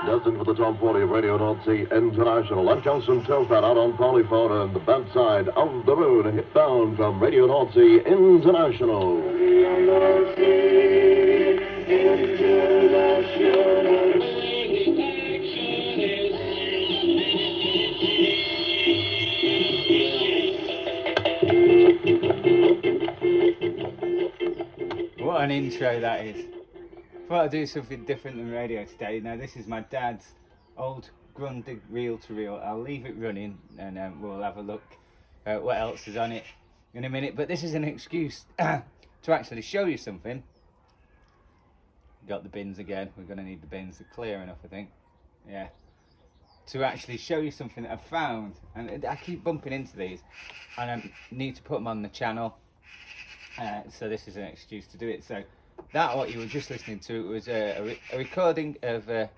Destined for the top 40 of Radio Northsea International. I'm Johnson Telford out on Polyphone and the bad side of the road. A hit down from Radio Northsea International. What an intro that is. Thought I'd do something different than radio today. Now this is my dad's old Grundig reel-to-reel. I'll leave it running and we'll have a look at what else is on it in a minute. But this is an excuse to actually show you something. Got the bins again. We're going to need the bins. They're clear enough, I think. Yeah. To actually show you something that I found. And I keep bumping into these. And I need to put them on the channel. So this is an excuse to do it. So that what you were just listening to was a recording of got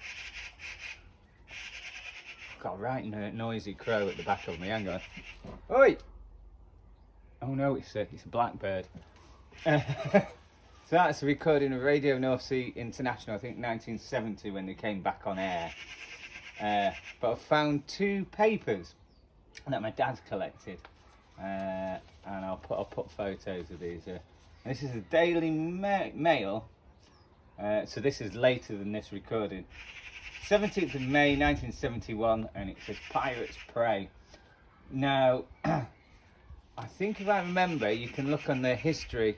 a right noisy crow at the back of me. Hang on. Oi! Oh no, it's a blackbird. So that's a recording of Radio Northsea International, I think 1970 when they came back on air. But I found two papers that my dad's collected. And I'll put photos of these. This is a Daily Mail, so this is later than this recording. 17th of May 1971, and it says Pirates Prey. Now, I think if I remember, you can look on the history.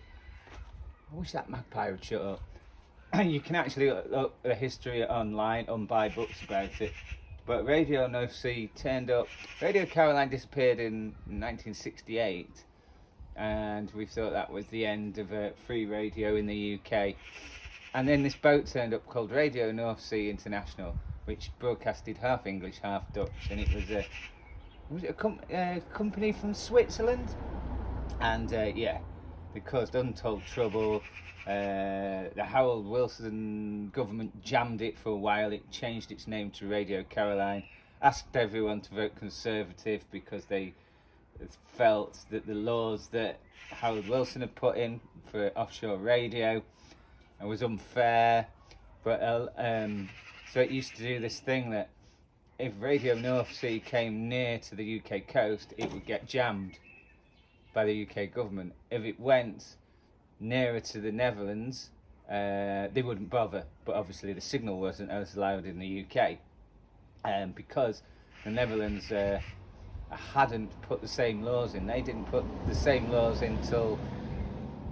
I wish that magpie would shut up. You can actually look the history online and buy books about it. But Radio Northsea turned up. Radio Caroline disappeared in 1968, and we thought that was the end of free radio in the UK. And then this boat turned up called Radio Northsea International, which broadcasted half English, half Dutch, and it was a company from Switzerland. And yeah, they caused untold trouble. The Harold Wilson government jammed it for a while. It changed its name to Radio Caroline, asked everyone to vote Conservative because they felt that the laws that Harold Wilson had put in for offshore radio was unfair. But so it used to do this thing that if Radio Northsea came near to the UK coast, it would get jammed by the UK government. If it went nearer to the Netherlands, they wouldn't bother, but obviously the signal wasn't as loud in the UK, because the Netherlands hadn't put the same laws in. They didn't put the same laws in until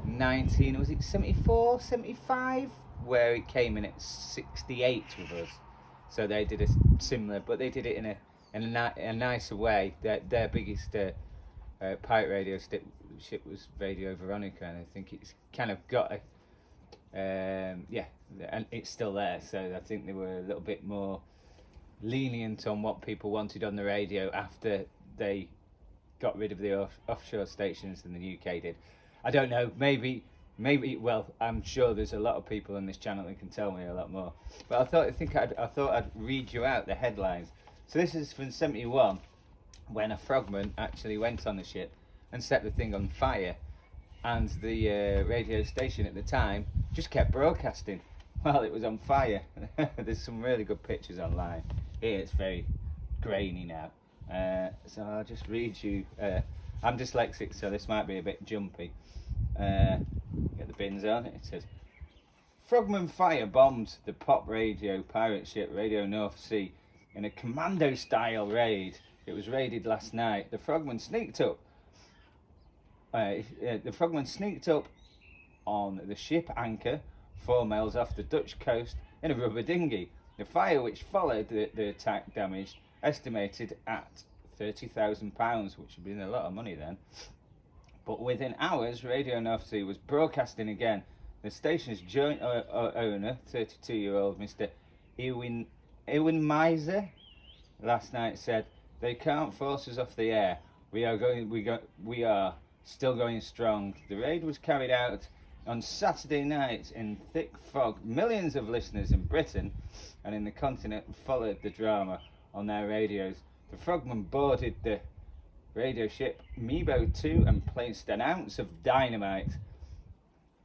74, 75, where it came in at 68 with us. So they did a similar, but they did it in a nicer way. Their biggest pirate radio ship was Radio Veronica, and I think it's kind of got yeah, and it's still there. So I think they were a little bit more lenient on what people wanted on the radio after they got rid of the offshore stations than the UK did. I don't know, maybe, well, I'm sure there's a lot of people on this channel that can tell me a lot more. But I thought I'd read you out the headlines. So this is from 71, when a frogman actually went on the ship and set the thing on fire, and the radio station at the time just kept broadcasting while it was on fire. There's some really good pictures online. Here it's very grainy now, so I'll just read you. I'm dyslexic, so this might be a bit jumpy. Get the bins on. It says, Frogman fire bombed the pop radio pirate ship Radio Northsea in a commando-style raid. It was raided last night. The Frogman sneaked up. On the ship anchor 4 miles off the Dutch coast in a rubber dinghy. The fire which followed the attack damaged, estimated at £30,000, which would be a lot of money then. But within hours, Radio Northsea was broadcasting again. The station's joint owner, 32-year-old Mr. Ewan Miser, last night said, "They can't force us off the air. We are still going strong." The raid was carried out on Saturday night in thick fog. Millions of listeners in Britain and in the continent followed the drama on their radios. The frogmen boarded the radio ship Mebo 2 and placed an ounce of dynamite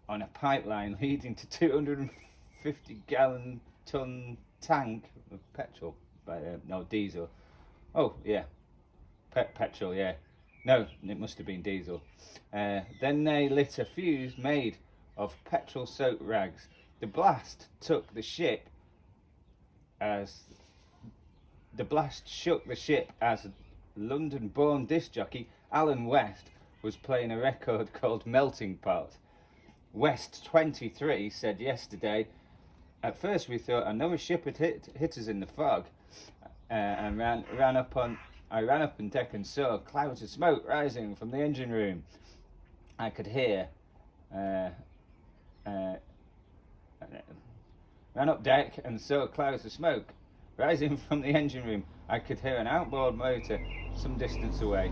on a pipeline leading to 250-gallon-ton tank of petrol, no, diesel. Oh, yeah, petrol, yeah. No, it must have been diesel. Then they lit a fuse made of petrol-soaked rags. The blast shook the ship as London-born disc jockey Alan West was playing a record called Melting Pot. West, 23, said yesterday, "At first we thought another ship had hit us in the fog, and ran up on deck and saw clouds of smoke rising from the engine room. I could hear ran up deck and saw clouds of smoke rising from the engine room. I could hear an outboard motor some distance away."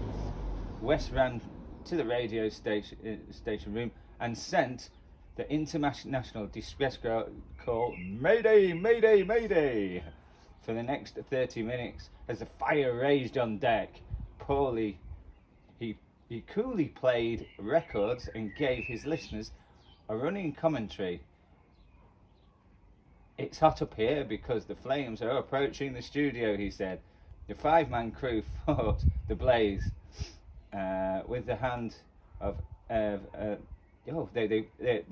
West ran to the radio station room and sent the international distress call, "Mayday, Mayday, Mayday," for the next 30 minutes as the fire raged on deck. He coolly played records and gave his listeners a running commentary. "It's hot up here because the flames are approaching the studio," he said. The 5-man crew fought the blaze with the hand of the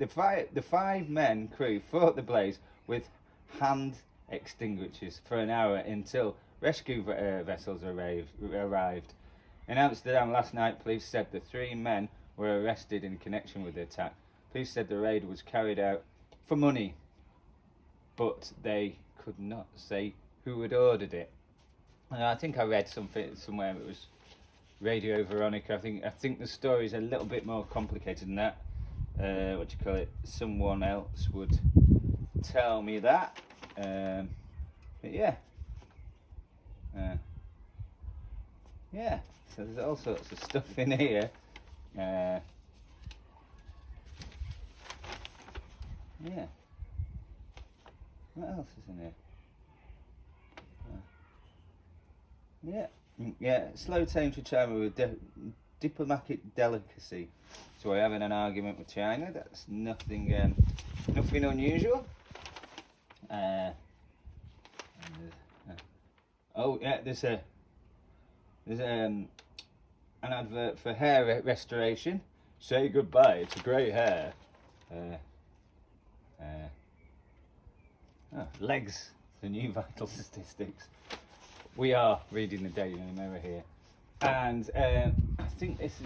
5-man crew fought the blaze with hand extinguishers for an hour until rescue vessels arrived. In Amsterdam last night, police said the 3 men were arrested in connection with the attack. Police said the raid was carried out for money, but they could not say who had ordered it. And I think I read something somewhere it was Radio Veronica. I think the story is a little bit more complicated than that. Someone else would tell me that. But yeah. Yeah, so there's all sorts of stuff in here. Yeah. What else is in here? Yeah. Slow tame to China with diplomatic delicacy. So we're having an argument with China. That's nothing unusual. There's an advert for hair restoration. Say goodbye to grey hair. Legs, the new vital statistics. We are reading the Daily Mirror here, and I think this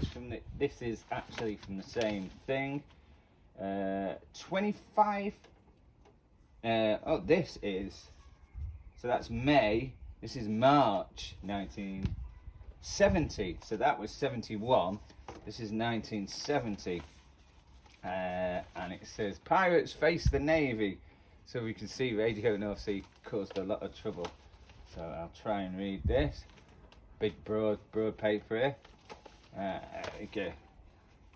is actually from the same thing. 25. So that's May. This is March 1970. So that was 71. This is 1970. And it says pirates face the Navy. So we can see Radio Northsea caused a lot of trouble. So I'll try and read this. Big broad paper here. Okay.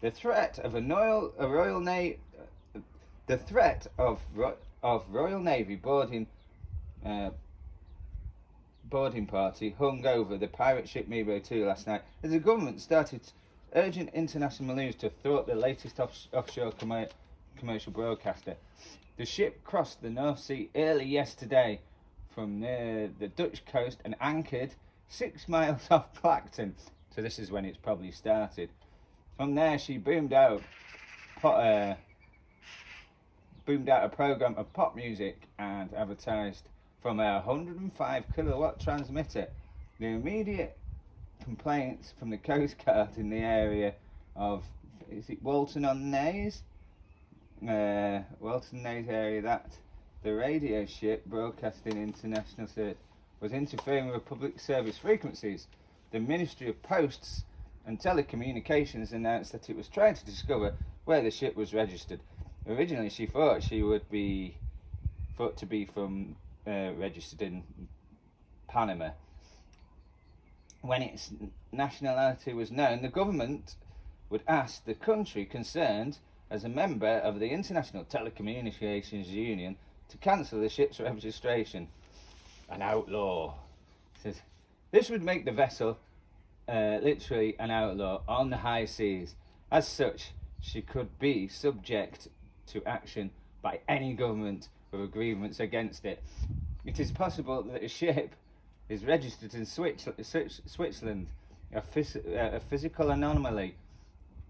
The threat of Royal Navy boarding party hung over the pirate ship Mebo 2 last night as the government started urgent international moves to thwart the latest offshore commercial broadcaster. The ship crossed the North Sea early yesterday from near the Dutch coast and anchored 6 miles off Clacton. So this is when it's probably started. From there, she boomed out a program of pop music and advertised from a 105 kilowatt transmitter. The immediate complaints from the Coast Guard in the area of Walton-on-Naze? Walton-Naze area, that the radio ship broadcasting international service was interfering with public service frequencies. The Ministry of Posts and Telecommunications announced that it was trying to discover where the ship was registered. Originally, she thought she would be thought to be from registered in Panama. When its nationality was known, the government would ask the country concerned, as a member of the International Telecommunications Union, to cancel the ship's registration. An outlaw. It says, this would make the vessel literally an outlaw on the high seas. As such, she could be subject to action by any government or agreements against it. It is possible that a ship is registered in Switzerland, a physical anomaly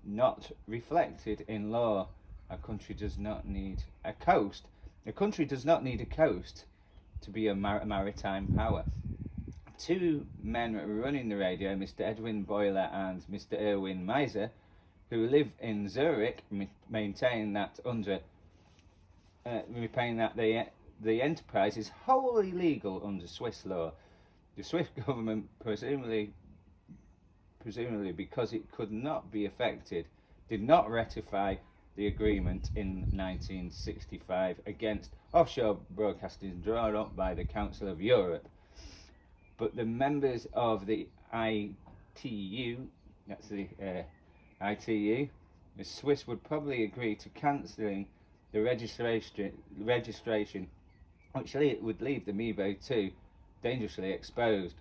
not reflected in law. A country does not need a coast. A country does not need a coast to be a maritime power. Two men running the radio, Mr. Edwin Boyler and Mr. Erwin Meiser, who live in Zurich, maintain that the enterprise is wholly legal under Swiss law. The Swiss government, presumably because it could not be affected, did not ratify the agreement in 1965 against offshore broadcasting drawn up by the Council of Europe. But the members of the ITU, that's the ITU, the Swiss would probably agree to cancelling the registration, which would leave the Mebo 2 dangerously exposed.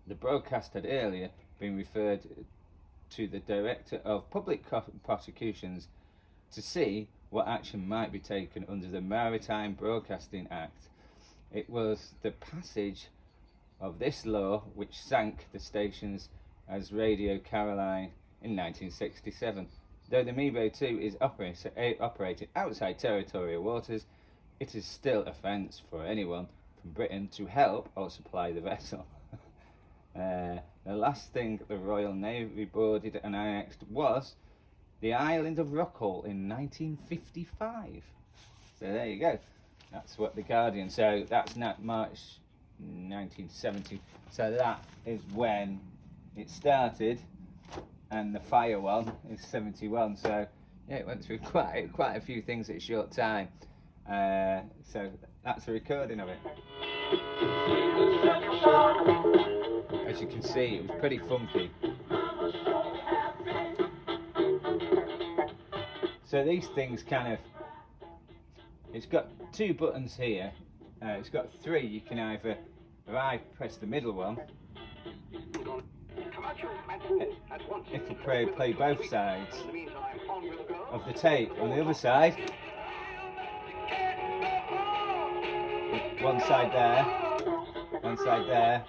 The broadcast had earlier been referred to the Director of Public Prosecutions to see what action might be taken under the Maritime Broadcasting Act. It was the passage of this law which sank the stations as Radio Caroline in 1967. Though the Mebo 2 is operated outside territorial waters, it is still offence for anyone from Britain to help or supply the vessel. The last thing the Royal Navy boarded and annexed was the island of Rockall in 1955. So there you go. That's what the Guardian. So that's not March 1970. So that is when it started, and the fire one is 71. So yeah, it went through quite a few things in a short time. So that's a recording of it. As you can see, it was pretty funky. So these things it's got two buttons here. It's got three. You can either, if I press the middle one, it'll play both sides of the tape. On the other side, one side there, one side there.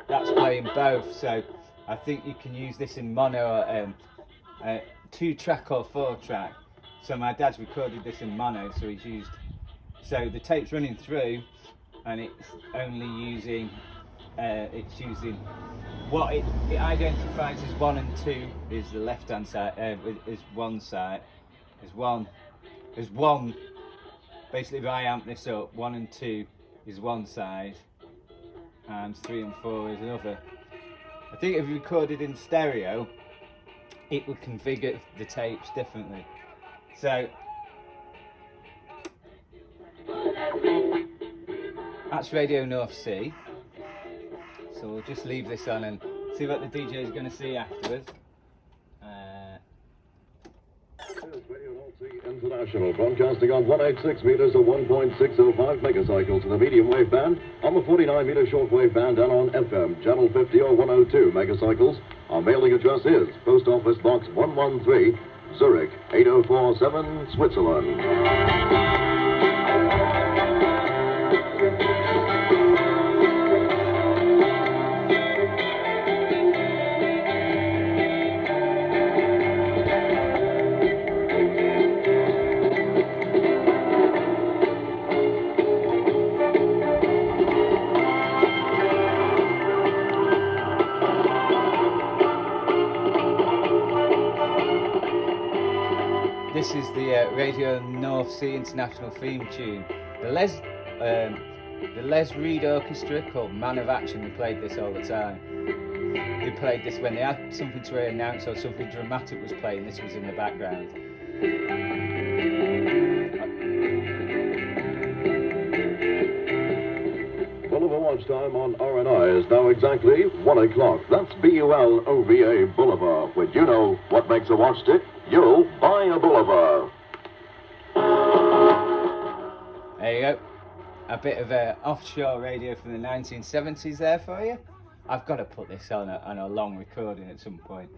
That's playing both, so I think you can use this in mono, 2-track or 4-track. So my dad's recorded this in mono, so the tape's running through, and it's only using, what it identifies as 1 and 2 is the left-hand side, is one side, is one. Basically, if I amp this up, 1 and 2 is one side, and 3 and 4 is another. I think if you recorded in stereo, it would configure the tapes differently. So that's Radio Northsea. So we'll just leave this on and see what the DJ is going to see afterwards. Radio Northsea International, broadcasting on 186 meters or 1.605 megacycles in the medium wave band, on the 49 meter shortwave band, and on FM, channel 50 or 102 megacycles. Our mailing address is Post Office Box 113, Zurich 8047, Switzerland. This is the Radio Northsea International theme tune. The Les Reed Orchestra, called Man of Action, they played this all the time. They played this when they had something to announce or something dramatic was playing. This was in the background. Boulevard watch time on RNI is now exactly 1 o'clock. That's BULOVA Boulevard. When you know what makes a watch tick, you'll buy a Boulevard. There you go. A bit of offshore radio from the 1970s there for you. I've got to put this on a long recording at some point.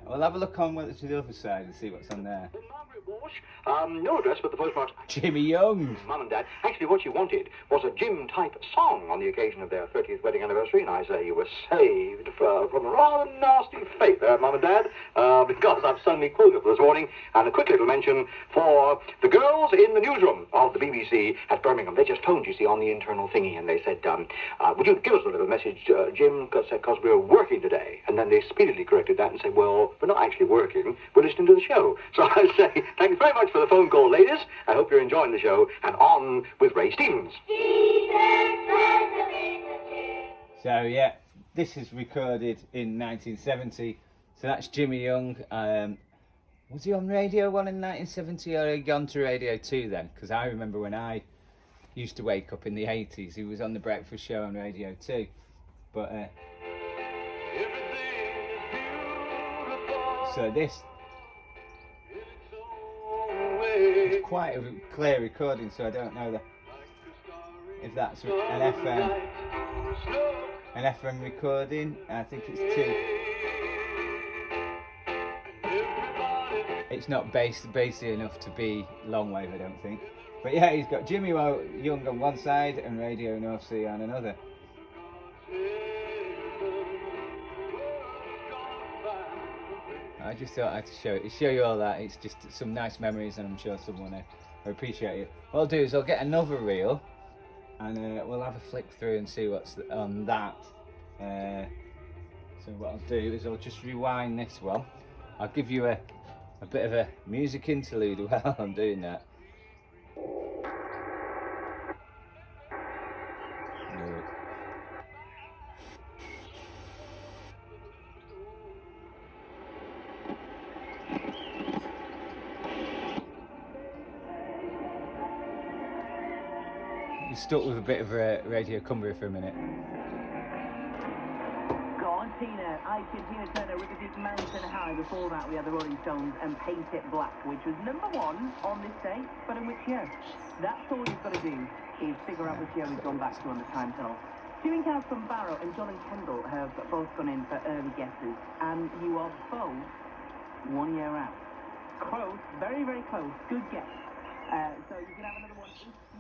We'll have a look on to the other side and see what's on there. No address, but the postmark. Jimmy Young. Mum and Dad, actually what you wanted was a Jim-type song on the occasion of their 30th wedding anniversary, and I say you were saved from a rather nasty fate there, Mum and Dad, because I've suddenly quoted this morning, and a quick little mention for the girls in the newsroom of the BBC at Birmingham. They just phoned, you see, on the internal thingy, and they said, would you give us a little message, Jim, because we're working today? And then they speedily corrected that and said, well, we're not actually working, we're listening to the show. So I say, thanks very much for the phone call, ladies. I hope you're enjoying the show, and on with Ray Stevens. So yeah, this is recorded in 1970. So that's Jimmy Young. Was he on Radio 1 in 1970, or had he gone to Radio 2 then? Because I remember when I used to wake up in the 80s, he was on the breakfast show on Radio 2. But so this it's quite a clear recording, so I don't know if that's an FM recording. I think it's 2. It's not bassy enough to be long wave, I don't think. But yeah, he's got Jimmy Young on one side and Radio Northsea on another. I just thought I'd show you all that. It's just some nice memories, and I'm sure someone will appreciate it. What I'll do is I'll get another reel, and we'll have a flick through and see what's on that. So what I'll do is I'll just rewind this one. I'll give you a bit of a music interlude while I'm doing that. Stuck with a bit of Radio Cumbria for a minute. Go on, Tina. Tina Turner with a deep mountain high. Before that, we had the Rolling Stones and Paint It Black, which was number 1 on this day, but in which year? That's all you've got to do is figure out which year we've gone back to on the time tunnel. Stephen Cows from Barrow and John and Kendall have both gone in for early guesses, and you are both 1 year out. Close, very, very close. Good guess. So you can have another one.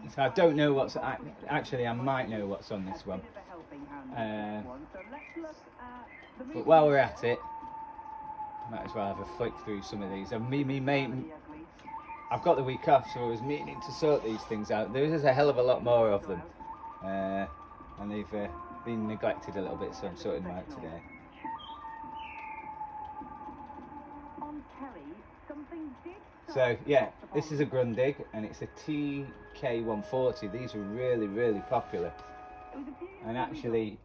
So I don't know what's actually. I might know what's on this one. But while we're at it, might as well have a flick through some of these. And I've got the week off, so I was meaning to sort these things out. There is a hell of a lot more of them, and they've been neglected a little bit, so I'm sorting them out today. So yeah, this is a Grundig, and it's a TK140. These are really, really popular. And actually,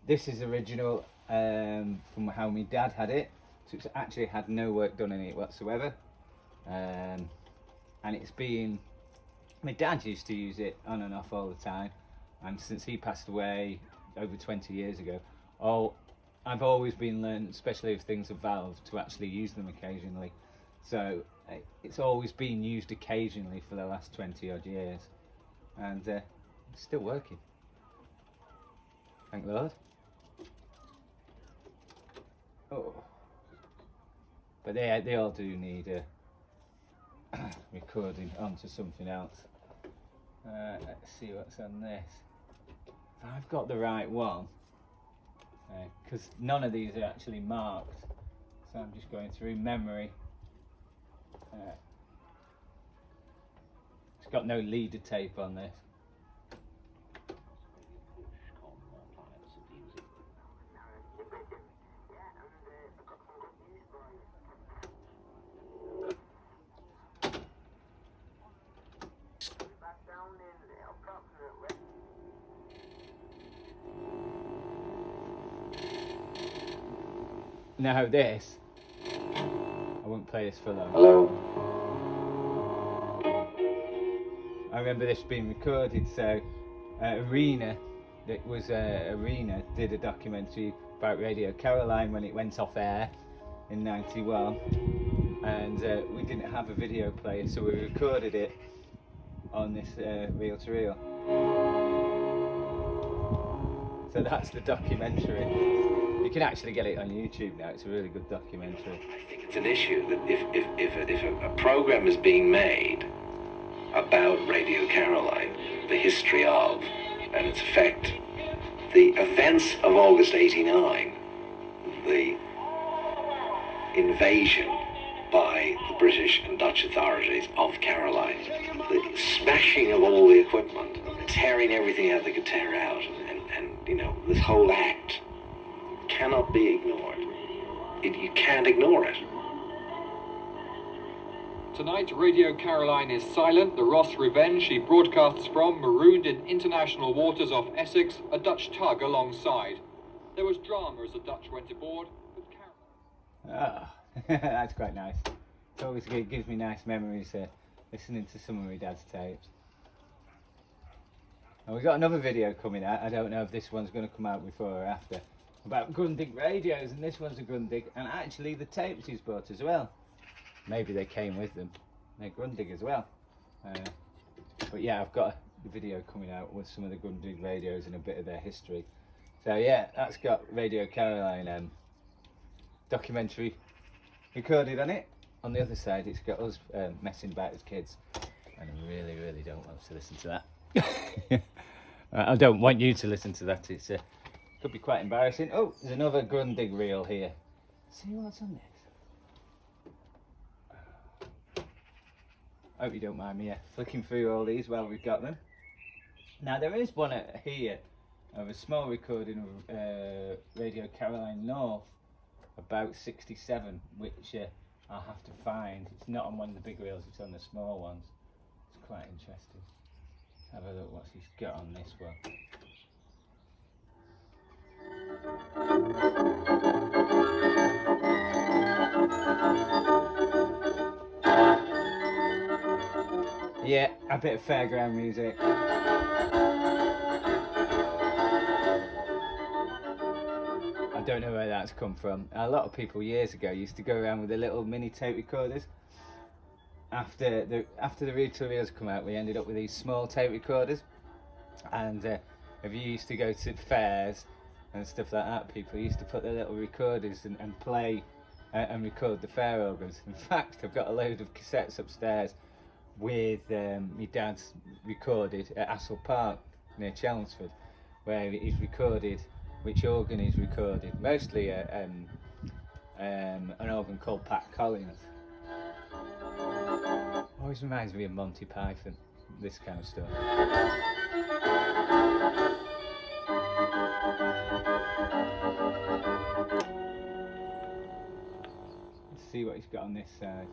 this is original from how my dad had it. So it's actually had no work done in it whatsoever. And it's been, my dad used to use it on and off all the time. And since he passed away over 20 years ago, I've always been learned, especially if things are valved, to actually use them occasionally. So it's always been used occasionally for the last 20 odd years, and it's still working. Thank Lord. Oh, but they all do need recording onto something else. Let's see what's on this. If I've got the right one, because none of these are actually marked, so I'm just going through memory. It's got no leader tape on this. Now this, I won't play this for long. Hello. I remember this being recorded, so Arena did a documentary about Radio Caroline when it went off air in '91, and we didn't have a video player, so we recorded it on this reel-to-reel. So that's the documentary. You can actually get it on YouTube now. It's a really good documentary. I think it's an issue that if a program is being made about Radio Caroline, the history of, and its effect, the events of August '89, the invasion by the British and Dutch authorities of Caroline, the smashing of all the equipment, tearing everything out they could tear out, and you know, this whole act cannot be ignored. You can't ignore it. Tonight, Radio Caroline is silent. The Ross Revenge she broadcasts from, marooned in international waters off Essex, a Dutch tug alongside. There was drama as the Dutch went aboard, but Caroline... That's quite nice. It always gives me nice memories listening to some of my dad's tapes. And we've got another video coming out. I don't know if this one's going to come out before or after, about Grundig radios, and this one's a Grundig, and actually the tapes he's bought as well. Maybe they came with them. They're Grundig as well. But yeah, I've got a video coming out with some of the Grundig radios and a bit of their history. So yeah, that's got Radio Caroline documentary recorded on it. On the other side, it's got us messing about as kids, and I really, really don't want to listen to that. I don't want you to listen to that. It's could be quite embarrassing. Oh, there's another Grundig reel here. See what's on this. Hope you don't mind me flicking through all these while we've got them. Now there is one here of a small recording of Radio Caroline North about 67, which I'll have to find. It's not on one of the big reels, it's on the small ones. It's quite interesting. Have a look what he's got on this one. Yeah, a bit of fairground music. I don't know where that's come from. A lot of people years ago used to go around with the little mini tape recorders. After the reel-to reels come out, we ended up with these small tape recorders. And if you used to go to fairs and stuff like that, people used to put their little recorders and play and record the fair organs. In fact, I've got a load of cassettes upstairs with my dad's recorded at Assel Park near Chelmsford, where he's recorded which organ he's recorded. Mostly an organ called Pat Collins. Always reminds me of Monty Python, this kind of stuff. Let's see what he's got on this side.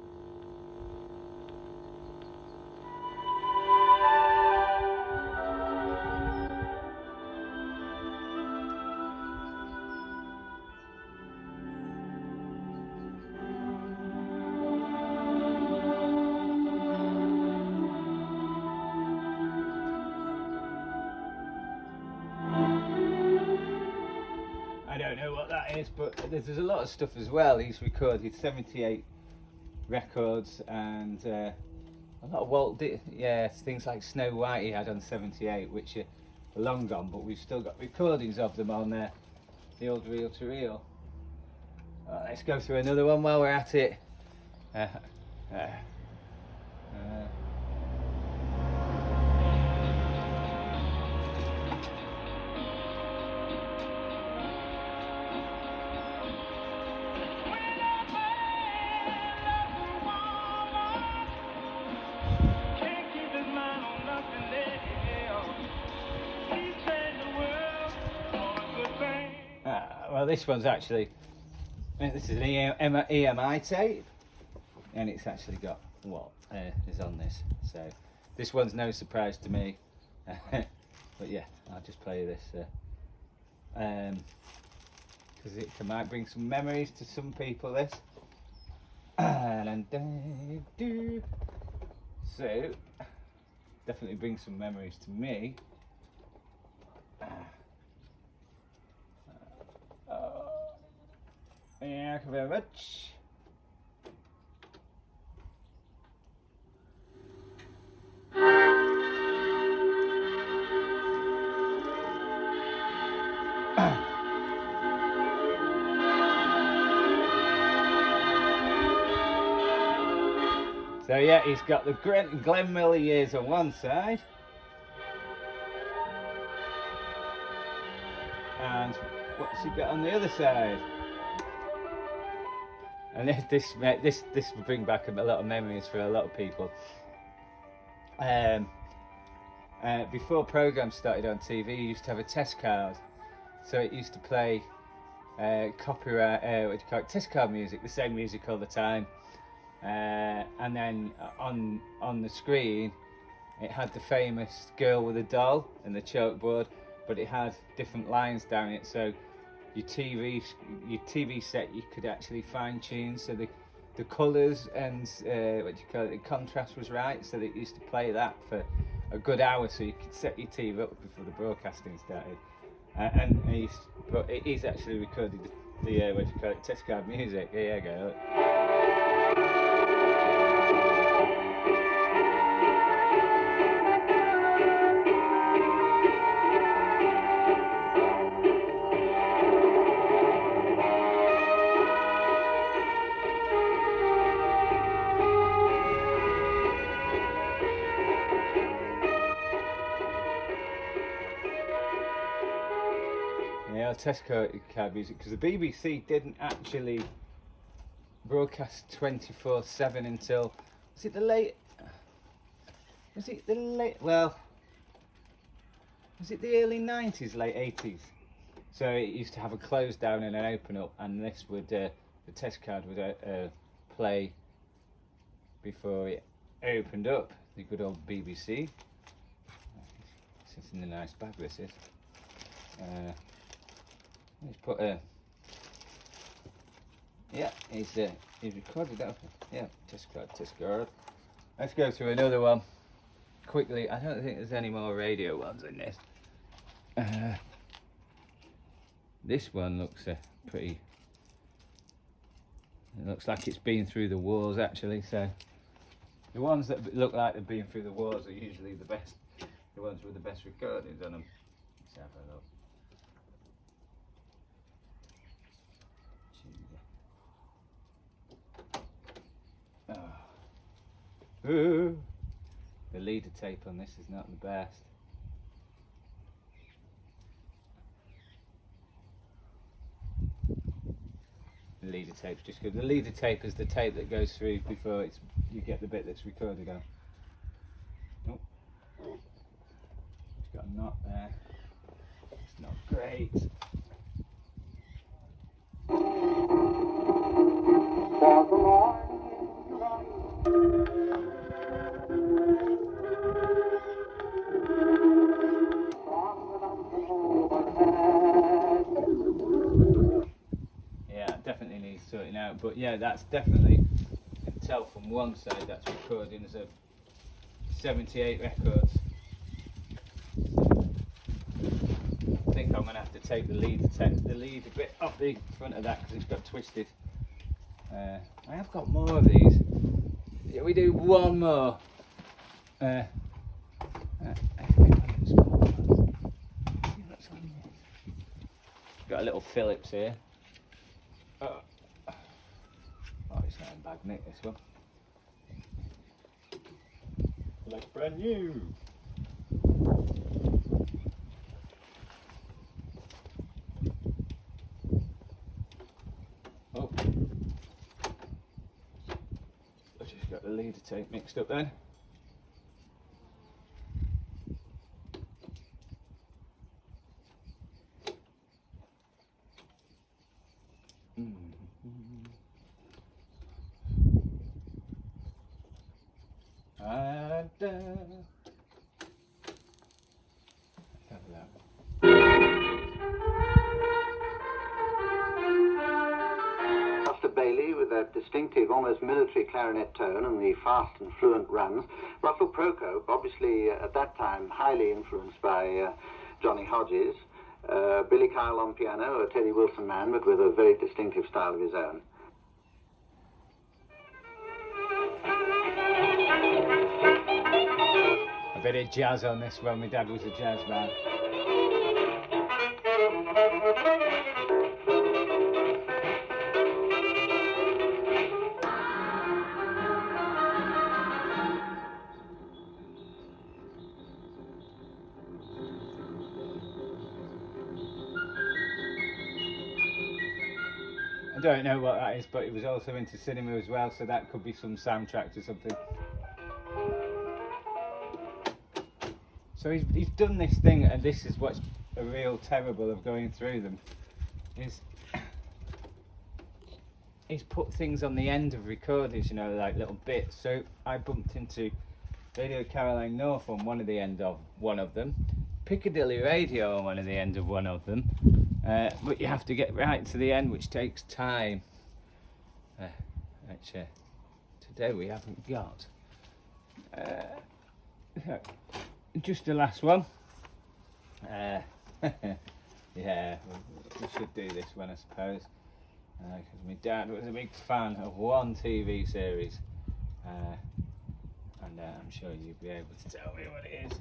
But there's a lot of stuff as well. He's recorded 78 records and a lot of things like Snow White he had on 78, which are long gone, but we've still got recordings of them on the old reel-to-reel. Let's go through another one while we're at it. Well, this one's actually, this is an EMI tape, and it's actually got what is on this. So this one's no surprise to me, but yeah, I'll just play this because it might bring some memories to some people. This, so definitely brings some memories to me. Thank you very much. So yeah, he's got the Glenn Miller years on one side. And what's he got on the other side? And this will bring back a lot of memories for a lot of people. Before programs started on TV, you used to have a test card, so it used to play copyright, what do you call it, test card music, the same music all the time, and then on the screen it had the famous girl with a doll and the chalkboard, but it had different lines down it, so your TV set you could actually fine tune, so the colours and what do you call it, the contrast was right, so they used to play that for a good hour, so you could set your TV up before the broadcasting started. But it is actually recorded the what do you call it, test card music. Here you go. Yeah, test card music, because the BBC didn't actually broadcast 24/7 until was it the early 90s, late 80s. So it used to have a close down and an open up, and this would the test card would play before it opened up. The good old BBC. This is in a nice bag. This is. Let's put yeah, he's recorded that. Yeah, test card. Let's go through another one quickly. I don't think there's any more radio ones in this. This one looks pretty. It looks like it's been through the wars actually. So the ones that look like they've been through the wars are usually the best. The ones with the best recordings on them. Let's have a look. The leader tape on this is not the best. The leader tape's just good. The leader tape is the tape that goes through before you get the bit that's recorded on. Oh, it's got a knot there. It's not great. Yeah, definitely needs sorting out, but yeah, that's definitely, you can tell from one side that's recording as a 78 records. I think I'm going to have to take the lead a bit off the front of that because it's got twisted. I have got more of these. Yeah, we do one more. Got a little Phillips here. Oh, it's not in bag nick, this one. Like brand new. Oh, I just got the leader tape mixed up then. Buster Bailey with that distinctive, almost military clarinet tone and the fast and fluent runs. Russell Procope, obviously at that time highly influenced by Johnny Hodges. Billy Kyle on piano, a Teddy Wilson man, but with a very distinctive style of his own. A bit of jazz on this one. My dad was a jazz man. I don't know what that is, but he was also into cinema as well, so that could be some soundtrack or something. So he's done this thing, and this is what's a real terrible of going through them, is he's put things on the end of recordings, you know, like little bits. So I bumped into Radio Caroline North on one of the end of one of them, Piccadilly Radio on one of the end of one of them, but you have to get right to the end, which takes time, which today we haven't got. Just the last one. Yeah, we should do this one, I suppose, because my dad was a big fan of one TV series, and I'm sure you'd be able to tell me what it is.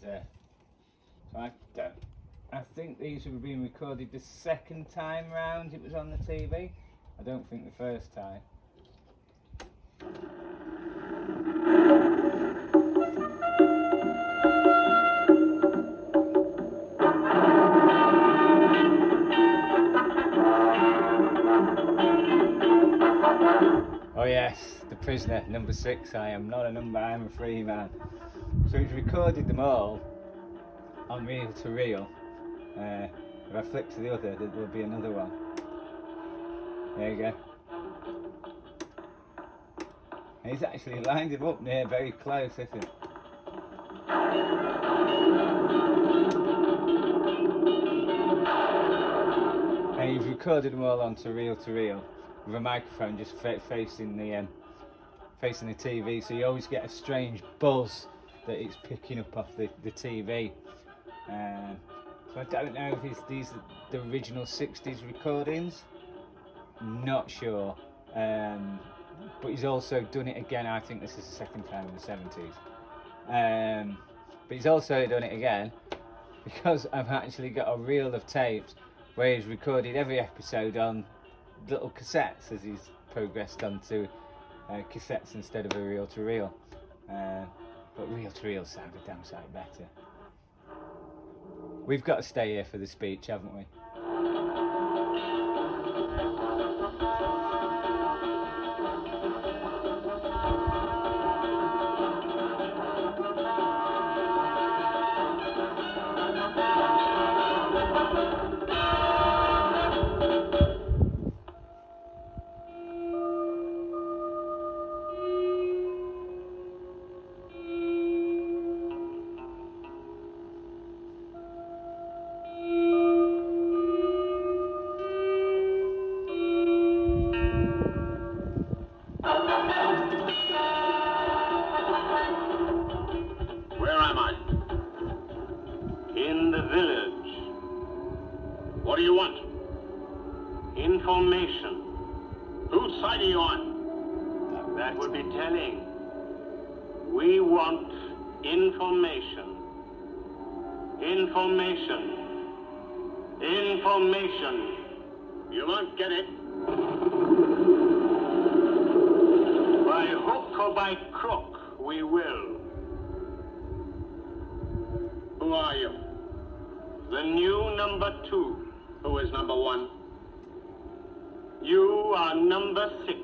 So I think these were being recorded the second time round it was on the TV. I don't think the first time. Oh yes, The Prisoner, number 6. I am not a number, I am a free man. So he's recorded them all on reel to reel. If I flick to the other, there'll be another one. There you go. And he's actually lined him up near, very close, isn't it? And he's recorded them all onto reel to reel with a microphone just facing the TV, so you always get a strange buzz that it's picking up off the TV. So I don't know if these are the original 60s recordings. Not sure. But he's also done it again. I think this is the second time in the 70s. But he's also done it again because I've actually got a reel of tapes where he's recorded every episode on little cassettes as he's progressed onto cassettes instead of a reel to reel. But reel to reel sounded damn sight better. We've got to stay here for the speech, haven't we? What do you want? Information. Whose side are you on? That would be telling. We want information. Information. Information. You won't get it. By hook or by crook, we will. Who are you? The new number 2. Who is number 1? You are number 6.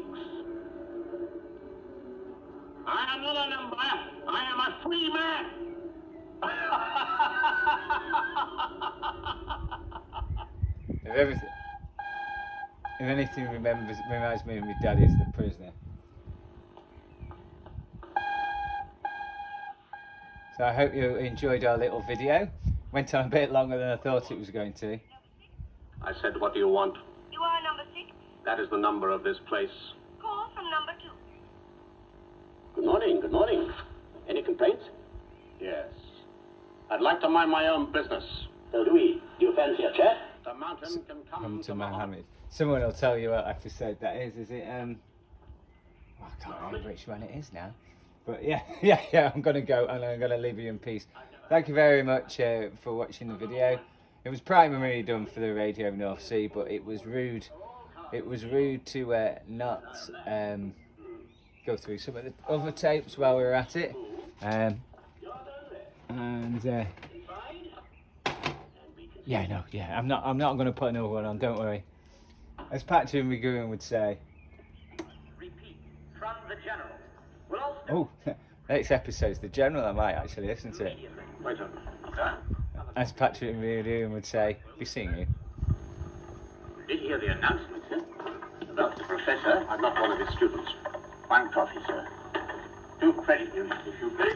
I am not a number. I am a free man. If anything reminds me of my dad, is The Prisoner. So I hope you enjoyed our little video. Went on a bit longer than I thought it was going to. I said, what do you want? You are number 6. That is the number of this place. Call from number 2. Good morning, good morning. Any complaints? Yes. I'd like to mind my own business. So do we. Do you fancy a chat? The mountain can come to Mohammed. Someone will tell you what episode that is. Is it, I can't remember which one it is now. But yeah, I'm going to go and I'm going to leave you in peace. Thank you very much for watching the video. It was primarily done for the Radio Northsea, but it was rude. It was rude to not go through some of the other tapes while we were at it. Yeah, no, yeah. I'm not going to put another one on. Don't worry. As Patrick McGowan would say. Repeat. From the General. Will all Oh, next episode's the General. I might actually listen to it. Wait a minute. Sir? As Patrick McGowan would say, be seeing you. Did you hear the announcement, sir? About the professor? I'm not one of his students. One coffee, sir. Do credit him if you please.